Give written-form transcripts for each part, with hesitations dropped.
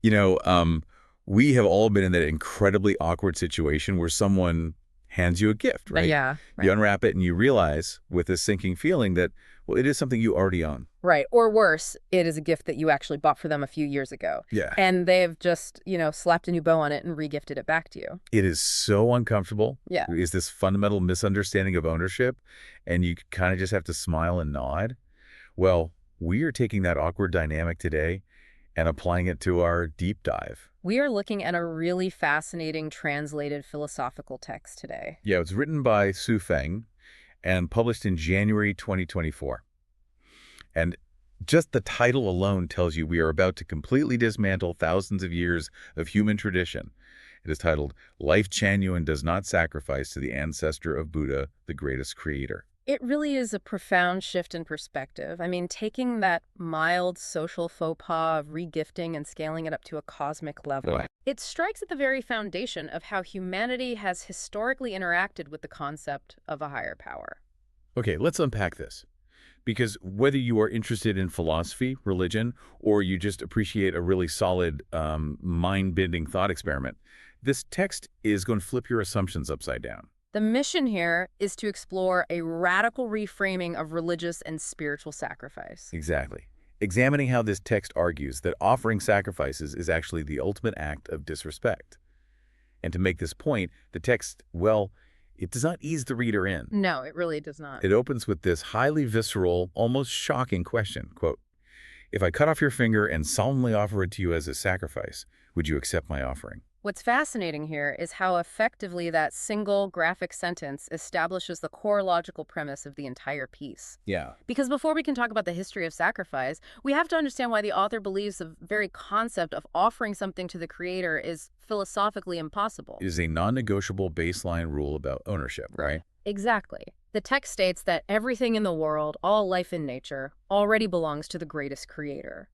You know, we have all been in that incredibly awkward situation where someone hands you a gift, right? Yeah, You right. unwrap it and you realize with this sinking feeling that, well, it is something you already own. Right. Or worse, it is a gift that you actually bought for them a few years ago. Yeah. And they've just, slapped a new bow on it and regifted it back to you. It is so uncomfortable. Yeah. Is this fundamental misunderstanding of ownership, and you kind of just have to smile and nod. Well, we are taking that awkward dynamic today and applying it to our deep dive. We are looking at a really fascinating translated philosophical text today. Yeah, it's written by Su Feng and published in January 2024. And just the title alone tells you we are about to completely dismantle thousands of years of human tradition. It is titled, Lifechanyuan Does Not Sacrifice to the Ancestor of Buddha, the Greatest Creator. It really is a profound shift in perspective. I mean, taking that mild social faux pas of regifting and scaling it up to a cosmic level. Right. It strikes at the very foundation of how humanity has historically interacted with the concept of a higher power. Okay, let's unpack this. Because whether you are interested in philosophy, religion, or you just appreciate a really solid, mind-bending thought experiment, this text is going to flip your assumptions upside down. The mission here is to explore a radical reframing of religious and spiritual sacrifice. Exactly. Examining how this text argues that offering sacrifices is actually the ultimate act of disrespect. And to make this point, the text, well, it does not ease the reader in. No, it really does not. It opens with this highly visceral, almost shocking question, quote, "If I cut off your finger and solemnly offer it to you as a sacrifice, would you accept my offering?" What's fascinating here is how effectively that single graphic sentence establishes the core logical premise of the entire piece. Yeah. Because before we can talk about the history of sacrifice, we have to understand why the author believes the very concept of offering something to the creator is philosophically impossible. It is a non-negotiable baseline rule about ownership, right? Exactly. The text states that everything in the world, all life in nature, already belongs to the greatest creator.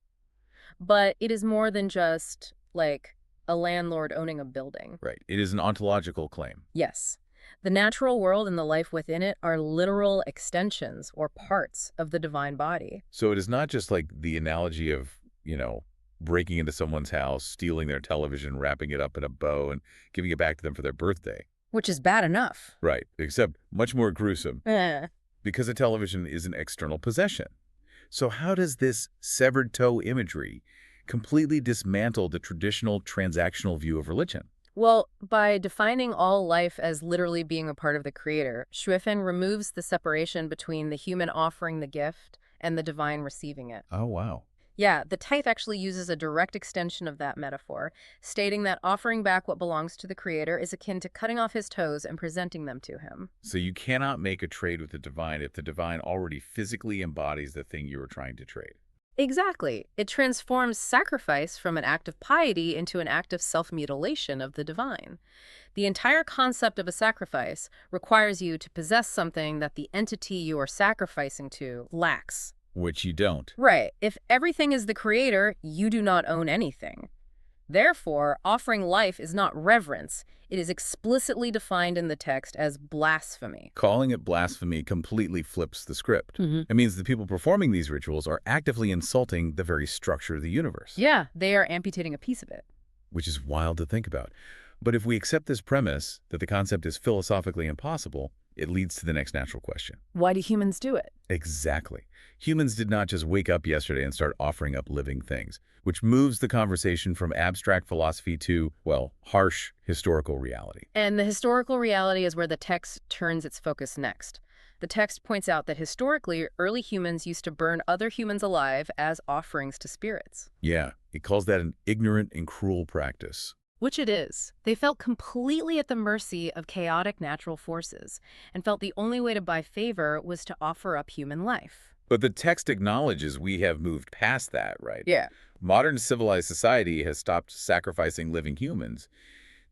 But it is more than just, like, a landlord owning a building. Right. It is an ontological claim. Yes. The natural world and the life within it are literal extensions or parts of the divine body. So it is not just like the analogy of, breaking into someone's house, stealing their television, wrapping it up in a bow, and giving it back to them for their birthday. Which is bad enough. Right. Except much more gruesome, Eh. because a television is an external possession. So how does this severed toe imagery completely dismantle the traditional transactional view of religion? Well, by defining all life as literally being a part of the creator, Shuifen removes the separation between the human offering the gift and the divine receiving it. Oh, wow. Yeah, the type actually uses a direct extension of that metaphor, stating that offering back what belongs to the creator is akin to cutting off his toes and presenting them to him. So you cannot make a trade with the divine if the divine already physically embodies the thing you are trying to trade. Exactly. It transforms sacrifice from an act of piety into an act of self-mutilation of the divine. The entire concept of a sacrifice requires you to possess something that the entity you are sacrificing to lacks. Which you don't. Right. If everything is the creator, you do not own anything. Therefore, offering life is not reverence. It is explicitly defined in the text as blasphemy. Calling it blasphemy completely flips the script. It means the people performing these rituals are actively insulting the very structure of the universe. Yeah, they are amputating a piece of it. Which is wild to think about. But if we accept this premise that the concept is philosophically impossible, it leads to the next natural question. Why do humans do it? Exactly. Humans did not just wake up yesterday and start offering up living things, which moves the conversation from abstract philosophy to, well, harsh historical reality. And the historical reality is where the text turns its focus next. The text points out that historically, early humans used to burn other humans alive as offerings to spirits. Yeah, it calls that an ignorant and cruel practice. Which it is. They felt completely at the mercy of chaotic natural forces and felt the only way to buy favor was to offer up human life. But the text acknowledges we have moved past that, right? Yeah. Modern civilized society has stopped sacrificing living humans.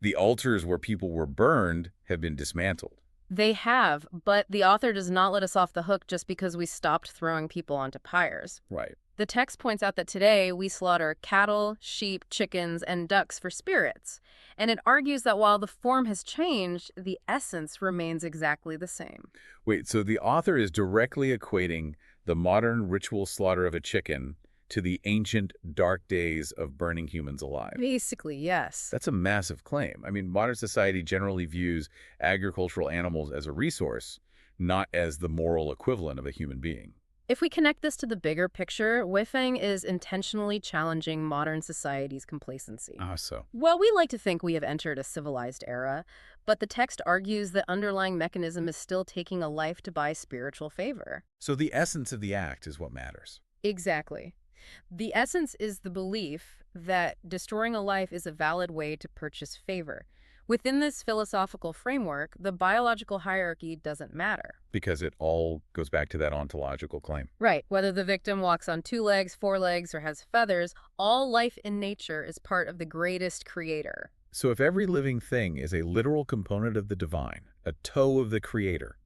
The altars where people were burned have been dismantled. They have, but the author does not let us off the hook just because we stopped throwing people onto pyres. Right. The text points out that today we slaughter cattle, sheep, chickens, and ducks for spirits. And it argues that while the form has changed, the essence remains exactly the same. Wait, so the author is directly equating the modern ritual slaughter of a chicken to the ancient dark days of burning humans alive. Basically, yes. That's a massive claim. I mean, modern society generally views agricultural animals as a resource, not as the moral equivalent of a human being. If we connect this to the bigger picture, Weifeng is intentionally challenging modern society's complacency. Ah, so. Well, we like to think we have entered a civilized era, but the text argues the underlying mechanism is still taking a life to buy spiritual favor. So the essence of the act is what matters. Exactly. The essence is the belief that destroying a life is a valid way to purchase favor. Within this philosophical framework, the biological hierarchy doesn't matter. Because it all goes back to that ontological claim. Right. Whether the victim walks on 2 legs, 4 legs, or has feathers, all life in nature is part of the greatest creator. So if every living thing is a literal component of the divine, a toe of the creator,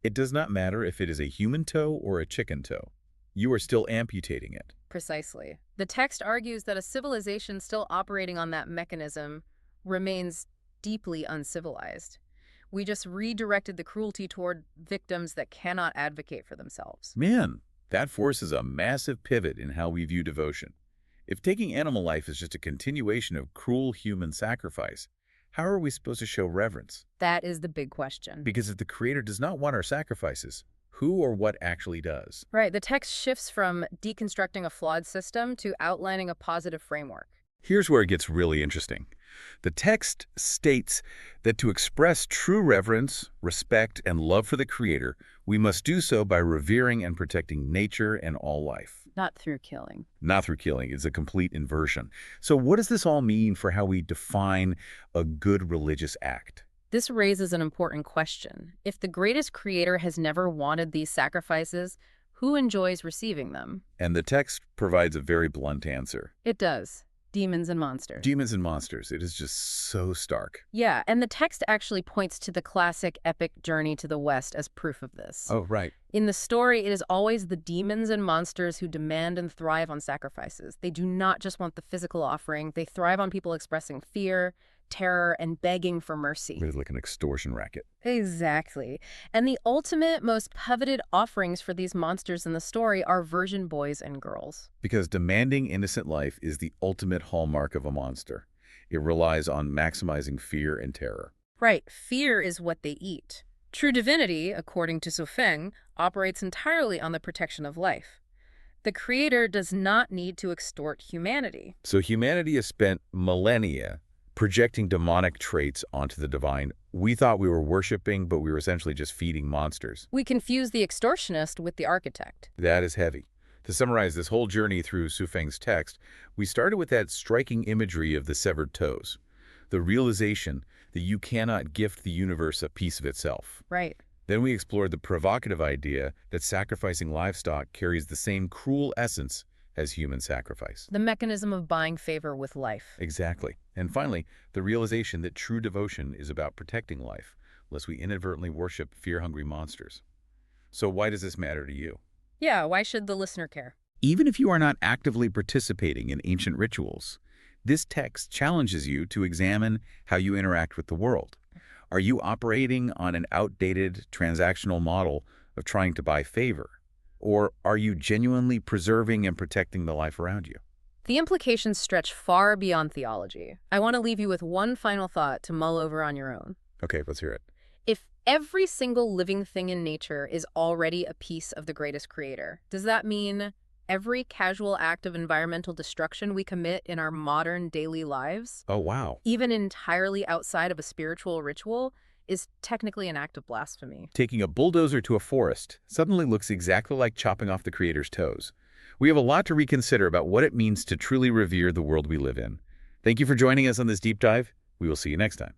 it does not matter if it is a human toe or a chicken toe. You are still amputating it. Precisely. The text argues that a civilization still operating on that mechanism remains deeply uncivilized. We just redirected the cruelty toward victims that cannot advocate for themselves. Man, that forces a massive pivot in how we view devotion. If taking animal life is just a continuation of cruel human sacrifice, how are we supposed to show reverence? That is the big question. Because if the Creator does not want our sacrifices, who or what actually does? Right. The text shifts from deconstructing a flawed system to outlining a positive framework. Here's where it gets really interesting. The text states that to express true reverence, respect, and love for the Creator, we must do so by revering and protecting nature and all life. Not through killing. Not through killing. It's a complete inversion. So what does this all mean for how we define a good religious act? This raises an important question. If the greatest creator has never wanted these sacrifices, who enjoys receiving them? And the text provides a very blunt answer. It does. Demons and monsters. Demons and monsters. It is just so stark. Yeah, and the text actually points to the classic epic journey to the West as proof of this. Oh, right. In the story, it is always the demons and monsters who demand and thrive on sacrifices. They do not just want the physical offering. They thrive on people expressing fear, terror, and begging for mercy. It's like an extortion racket. Exactly. And the ultimate, most coveted offerings for these monsters in the story are virgin boys and girls. Because demanding innocent life is the ultimate hallmark of a monster. It relies on maximizing fear and terror. Right. Fear is what they eat. True divinity, according to Sufeng, operates entirely on the protection of life. The Creator does not need to extort humanity. So humanity has spent millennia projecting demonic traits onto the divine. We thought we were worshiping, but we were essentially just feeding monsters. We confuse the extortionist with the architect. That is heavy. To summarize this whole journey through Sufeng's text, we started with that striking imagery of the severed toes, the realization that you cannot gift the universe a piece of itself. Right. Then we explored the provocative idea that sacrificing livestock carries the same cruel essence as human sacrifice. The mechanism of buying favor with life. Exactly. And finally, the realization that true devotion is about protecting life, lest we inadvertently worship fear-hungry monsters. So why does this matter to you? Yeah, why should the listener care? Even if you are not actively participating in ancient rituals, this text challenges you to examine how you interact with the world. Are you operating on an outdated transactional model of trying to buy favor? Or are you genuinely preserving and protecting the life around you? The implications stretch far beyond theology. I want to leave you with one final thought to mull over on your own. Okay, let's hear it. If every single living thing in nature is already a piece of the greatest creator, does that mean every casual act of environmental destruction we commit in our modern daily lives, Oh, wow. even entirely outside of a spiritual ritual, is technically an act of blasphemy? Taking a bulldozer to a forest suddenly looks exactly like chopping off the Creator's toes. We have a lot to reconsider about what it means to truly revere the world we live in. Thank you for joining us on this deep dive. We will see you next time.